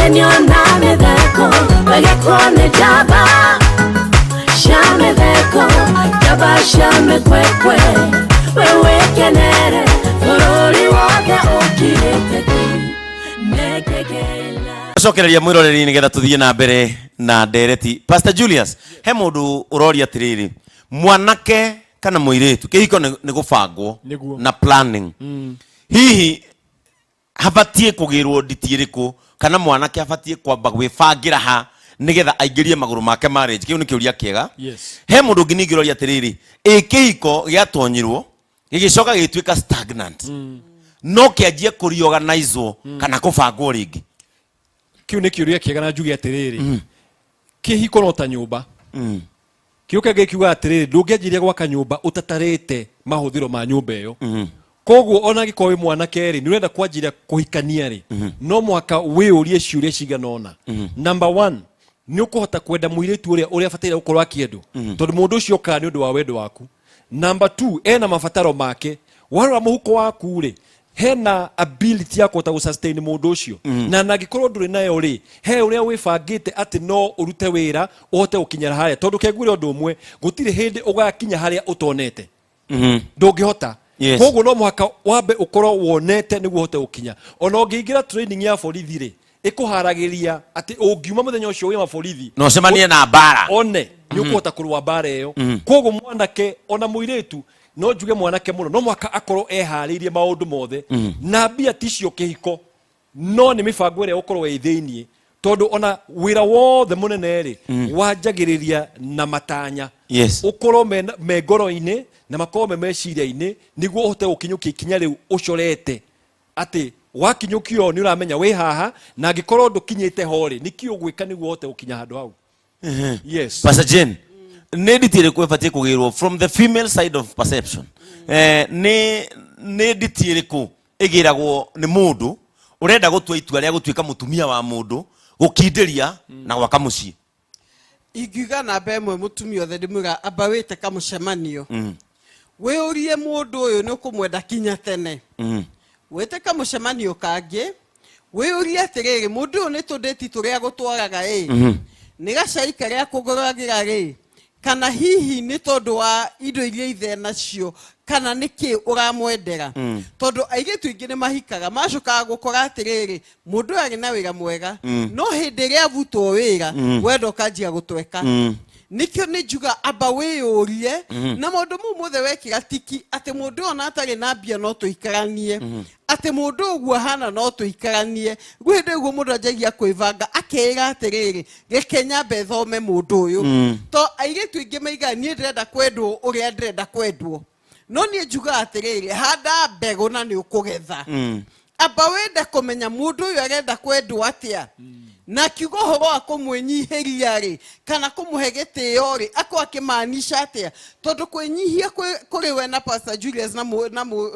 Genio na medeko Wegekone jaba Shamedeko Jaba shamekwekwe Wewe kenere Forori wake okirikeki Nekegela Cokereria mwiroreri nigetha tuthie na mbere na ndereti. Pastor Julius, he mundu uroria tiriri mwanake kana muiretu kihiko ni gubangwo na planning. Hihi habatie kugirwo nditiiriku kana mwanake abatie kwamba gwibangira ha nigetha aingirie maguru make marriage? Kiu ni kiuria kiega. He mundu ngingiroria tiriri kihiko giatonyirwo gigicoka gitwika stagnant, no kianjie kuriorganizwo kana kubangwo ringi? Kiu ni kiuria kiega na njuge atiriri kihiko no ta nyumba. Kiuke gikiuga atiriri ndungianjiria gwaka nyumba utatarite mahuthiro ma nyumba iyo. Koguo ona gikowe mwanake ri ni urenda kwanjira kuhikania ri no mwaka wiurie ciuria ciganona. Number 1 ni ukuhota kwenda muiritu uria fatira gukorwo akiendu tondu mundu ucio ka ni undu wa wendo waku. Number 2 ena mafataro make warora muhuko waku ri hena ability ya kuhota gusustain mundu ucio na nagikorwo nduri nayo ri he uria wibangite ati no urute wira uhote gukinyara haria tondu kegwire undu umwe gutire hindi ugakinya haria utonete ndungihota. Koguo no muhaka wambe ukorwo wonete niguo uhote gukinya. Ona ungiingira training ya borithi ri ikuharagiria ati ungiuma muthenya ucio wi maborithi no semanie na bara one ni ukuhota kurwa bara iyo. Koguo mwanake ona muiretu no njuge mwanake muno no mwaka akorwo ehariirie maundu mothe na mbia ticio kihiko no ni mibango ire ukorwo weitheinie tondu ona wira wothe munene ri wanjagiriria na matanya. Ukorwo me ngoro-ini na makorwo meciria-ini niguo uhote gukinyukia ikinya riu ucorete ati wakinyukio ni uramenya wi haha na angikorwo ndukinyite hori nikio gwika niguo uhote gukinya handu hau. Pastor Jane, ne ditire ko fatie kugirwo from the female side of perception. Ne ditire ko igiragwo ni mundu urenda gutua itua ria gutuika mutumia wa mundu gukinderia na gwaka mucii. Ingiuga na mbemwe mutumia othe ndimuga amba wite kamucemanio wiurie mundu uyu ni ukumwenda kinya tene wite kamucemanio kangi wiurie atiriri mundu uyu ni tudeti turia gutwaraga ni gacai karia kuguragira ri kana hihi ni tondu wa indo iria ithe nacio kana niki uramwendera tondu aigetu ingi ni mahikaga macokaga gukora atiriri mundu ari na wira mwega no hindi ria avutwo wira wendo kanjia gutweka. Nikio ni njuga amba wiyurie na mundu mumuthe wekira tiki ati mundu ona atari na mbia no tuikaranie ati mundu uguo hana no tuikaranie gwinde guo mundu anjagia kwivanga akira atiriri gekenya bethome mundu uyu to aigetu ingi meiga ni ndirenda kwendwo uria ndirenda kwendwo no ni njuga atiriri handa mbegu na ni ukugetha amba wende kumenya mundu uyu arenda kwendwo atia na kiugo horo akumwenyihiria ri kana kumuhe gitio ri akimaanisha atia tondu kwenyihia kuri we na Pastor Julius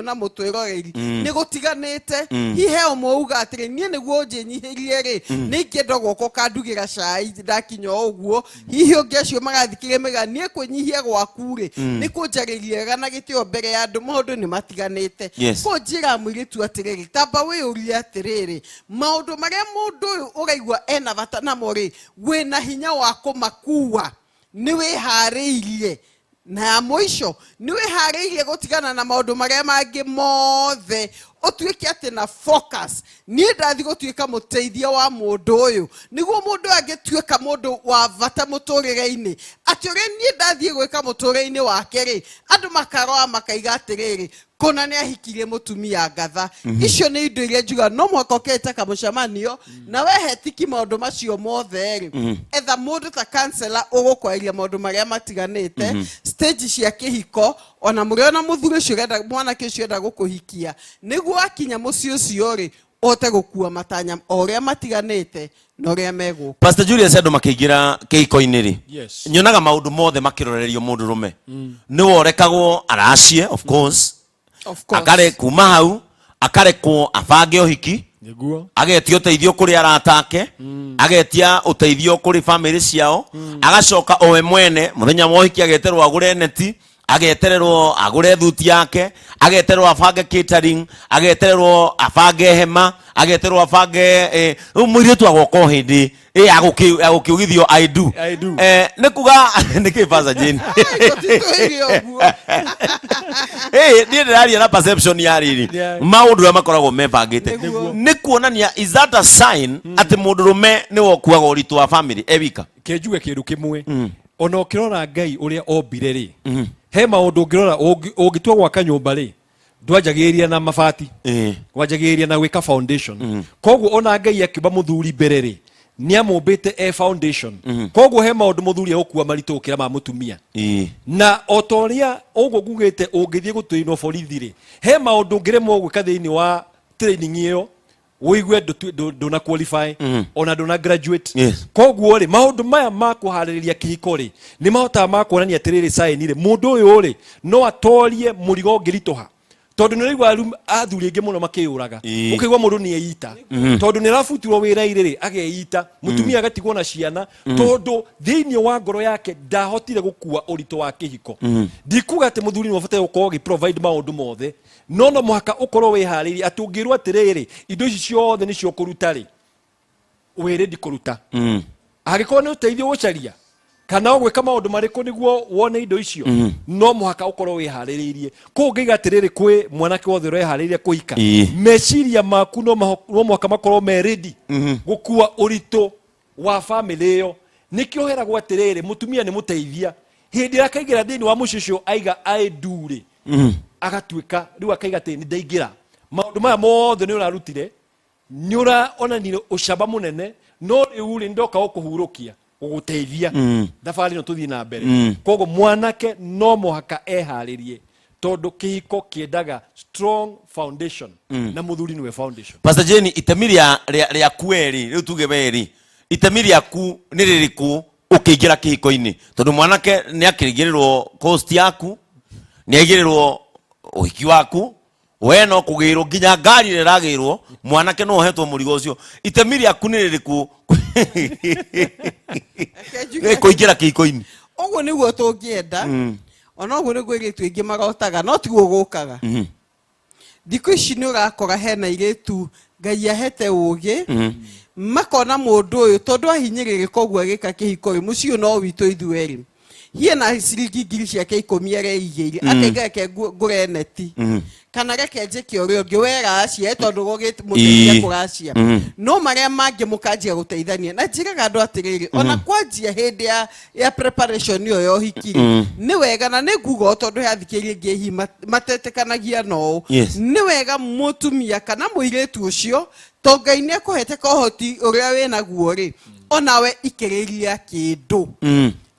na mutwiroreri ni gutiganite hihe omouga atiri nie niguo njinyihirie ri ni ngendo goko kandugira cai ndakinyo uguo hihi ungecio magathikire mega nie kwenyihia gwaku ri ni kunjaririe gana gitio mbere ya andu maundu ni matiganite ko njira mwiritu atiriri tamba wiuria atiriri maundu maria mundu uraigwa ena bata na mori wina hinya wa kumakua ni wihariirie na mwisho ni wihariirie gutigana na maundu maria mangi mothe otuike ati na focus ni ndathi gutuika muteithia wa mundu uyu niguo mundu agituika mundu wa bata muturire-ini ati uri ni ndathi gwika muturire-ini wake ri andu makaroa makaiga atiriri kona ni ahikirie mutumia ngatha icio ni indo iria njuga no mwaka ukete kamucemanio na wehe tiki maundu macio mothe ri etha mundu ta counselor ugukwaria maundu maria matiganite stage cia kihiko ona muri ona muthuri ucio renda mwanake ucio renda gukuhikia niguo akinya muci ucio ri ote gukua matanya oria matiganite na oria mego. Pastor Julius andu makiingira kihiko-ini ri nyonaga maundu mothe makirorerio mundu rume ni worekagwo aracie of course akare kuma hau akarekwo abange uhiki agetia uteithio kuri aratake agetia uteithio kuri family ciao agacoka owe mwene muthenya wa uhiki ageterwo agure neti agetererwo agure thuti yake, agetererwo afange catering, agetererwo afange hema, agetererwo afange muiretu agoko hindi agukiugithio I do nikuga niki Pastor Jane ni ndiraria na perception ya riri maundu makoragwo mebangite nikuonania is that a sign ati mundurume ni wokuaga uritu wa family ewika kenjuge kindu kimwe ona ukirora Ngai uria ombire ri he maundu ngirora ungitua gwaka nyumba ri ndwanjagiria na mabati wanjagiria na gwika foundation koguo ona Ngai akiba muthuri mbere ri ni amumbite foundation koguo he maundu muthuri agukua maritu ukira ma mutumia na otoria uguo ngugite ungithie gutuinwo borithi ri he maundu ngiremwo gwika thiini wa training iyo wigue ndona qualify ona ndona graduate koguo ri maundu maya ma kuhaririria kihiko ri ni mahota ma kuonania atiriri sign ri mundu uyu ri no atorie murigo ngiritoha tondu ni rigwa athuri ingi muno makiuraga ukigwa mundu ni eita tondu ni rafutirwo wira iriri ageita mutumia agatigwo na ciana tondu thiini wa ngoro yake ndahotire gukua urito wa kihiko ndikuga ati muthuri ni wabate gukorwo gi provide maundu mothe no muhaka ukorwo wihariri ati ungirwo atiriri indo ici ciothe ni cio kuruta ri wiri ndi kuruta agikorwo ni uteithio gucaria kana gwika maundu mariku niguo wone indo icio no muhaka ukorwo wihaririirie ko ngiga atiriri kwi mwanake wothe urehariria kuhika meciria maku no muhaka makorwo me ready gukua urito wa family iyo nikio heragwo atiriri mutumia ni muteithia hindi akaigira thini wa mucicio aiga aiduri agatuika riu akaiga ati ni ndaigira maundu maya mothe ni urarutire ni uraonanire ucamba munene no riu ri ndoka gukuhurukia guguteithia thabari no tuthii na mbere kogo mwanake no muhaka eharirie tondu kihiko kiendaga strong foundation na muthuri niwe foundation. Pastor Jane, itemi ria kweri riu tuge beri itemi riaku ni ririku ukiingira kihiko-ini tondu mwanake ni akirigirirwo cost yaku ni agirirwo uhiki waku we no kugirwo nginya ngari riragirwo mwanake no hetwo murigo ucio itemi riaku ni ririku kuingira kihiko-ini uguo niguo tungienda ona uguo niguo iritu ingi magotaga no tiguo gukaga thikũ ici ni urakora hena iritu Ngai ahete ugi makona mundu uyu tondu ahinyirire koguo agika kihiko ri mucio no witu ithueri hiena ciringi ngiri ciake 10 areigire akaiga ke ngure neti kana reke njike uri ungi wera acia tondu gugite muteithia kuracia no maria mangi mukanjia guteithania na njiraga andu atiriri ona kwanjia hindi ya preparation yo yo hikiri ni wega na ni ngugo tondu hathikirie ngehi matetekanagia no ni wega mutumia kana muiretu ucio to Ngai ni akuhete kohoti uria wina guo ri onawe ikiriria kindu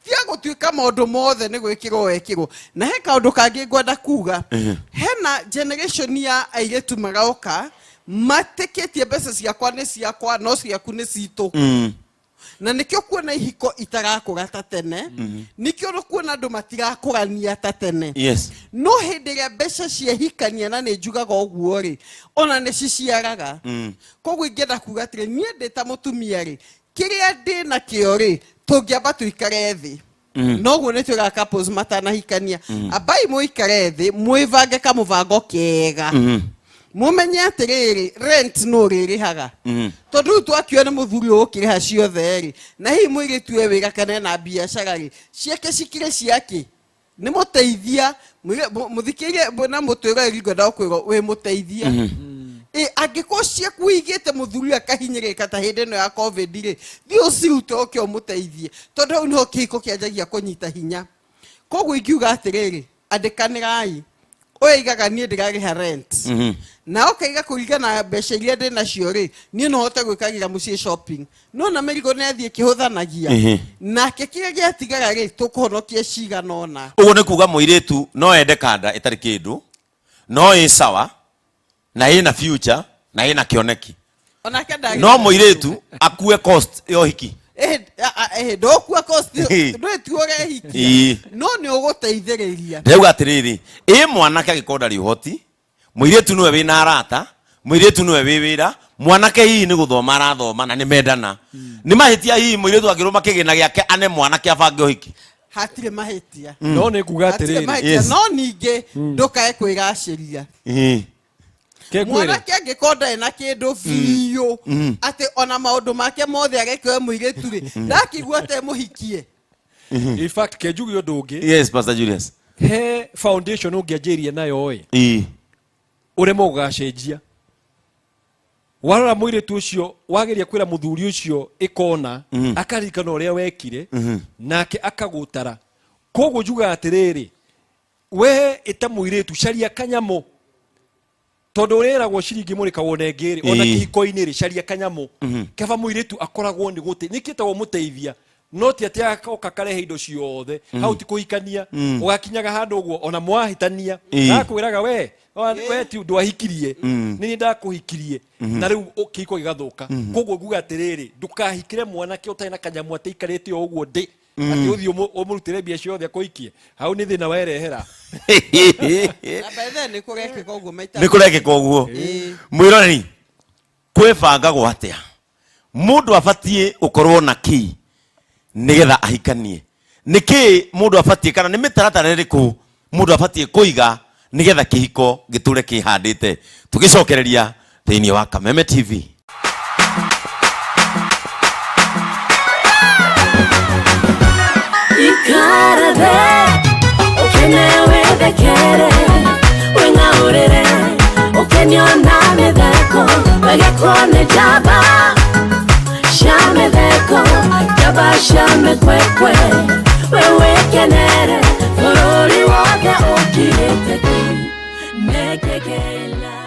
tia gutuika maundu mothe ni gwikirwo wekirwo na he kaundu kangi ngwenda kuga hena generation ya airetu maroka mateketie mbeca ciakwa ni ciakwa no ciaku ni citu na nikio kuona ihiko itarakura ta tene nikio kuona andu matirakurania ta tene no hindi ria mbeca ciehikania na ni njugaga uguo ri ona ni ciciaraga koguo ingenda kuga atiri nie ndita mutumia ri kiria ndi na kio ri tungiamba tuikare thi no guo ni tuga couples matanahikania abai muikare thi muivange kamuvango kega mumenye atiriri rent no ririhaga tondu twakio ni muthuri ukiriha ciothe ri na hi mwiri tuwe wira kana na biashara ri ciake cikire ciake ni muteithia muthikirie bona mutwira ri ngoda kwiro we muteithia angiko ciaku igite muthuri akahinyirika ta hindi no ya covid ri thio cirute okio muteithie tondu no kihiko kianjagia kunyita hinya koguo ingiuga atiriri andikanirai oigaga nie ndigariha rent na okaiga kurigana mbeca iria ndi nacio ri nie no hote gwikagira mucie shopping no na merigo ne athie kihuthanagia nake kiria giatigara ri tukuhonokia cigana ona uguo ni kuga muiretu no ende kanda itari kindu no i sawa na ina future na ina kioneki ona kenda no muiretu akue cost yo hiki dokua cost no tuore hiki no ni uguteithiriria reu atiriri mwanake agikonda ri hoti muiretu niwe wina arata muiretu niwe wiwira mwanake hii ni guthoma arathoma na ni mendana ni mahitia hii muiretu agiruma kigina giake ane mwanake abange uhiki hatire mahitia no nä nguga atä hatire rä mahitia Yes. no ningä ndåkae kwä gacä rä mwanake angä korwo ndarä na kä ndå biå atä ona maå ndå make mothe ageke må irä tu rä ndakigua te må hikie ke njuge å ndå å ngä Yes, Pastor Julius. he foundation å ngä anjä ria nayo ä Eh. å reme gå gacenjia warora må irä tu å cio wageria kwä ra må thuri å cio ä kona akaririkana å rä a wekire nake akagå tara koguo njuga atä rä rä we ä ta må irä tu caria kanyamå tondå å rä eragwo ciringi må rä ka wone ngä rä ona Ĩĩ. kä hiko-inä rä caria kanyamå kaba må irä tu akoragwo nä gå tä nä kä tagwo må teithia no ti atä agoka karehe indo ciothe hau ti kå hikania å gakinyaga handå å guo ona mwahätania Ĩĩ. ndakwä raga we ti ndwahikirie nä nä ndakå hikirie na rä u kä hiko gä gathå ka koguo nguga atä rä rä ndåkahikire mwanake å tarä na kanyamå atä ikarä te o å guo ndä atä å thiä å må rutä re mbia ciothe akå hikie hau nä thä na werehera na bethe nä kå rekä ka å guo maita Nä kå rekeka å guo mwä roreri kwä bangagwo atä a må ndå abatiä gå korwo na kä nä getha ahikanie nä kä må ndå abatiä kana nä mä taratara ä rä kå må ndå abatiä kå iga nä getha kä hiko gä tå re kä handä te tå gä cokereria thä inä wa Kameme TV. ikara thĩ ũkene wĩthekere wĩng'aũrĩre ũkenio na mĩtheko wegekwo nĩ njamba cia mĩtheko njamba cia mĩkwekwe we wĩkenere bũrũri wothe ũkirĩte ki nĩkĩkĩla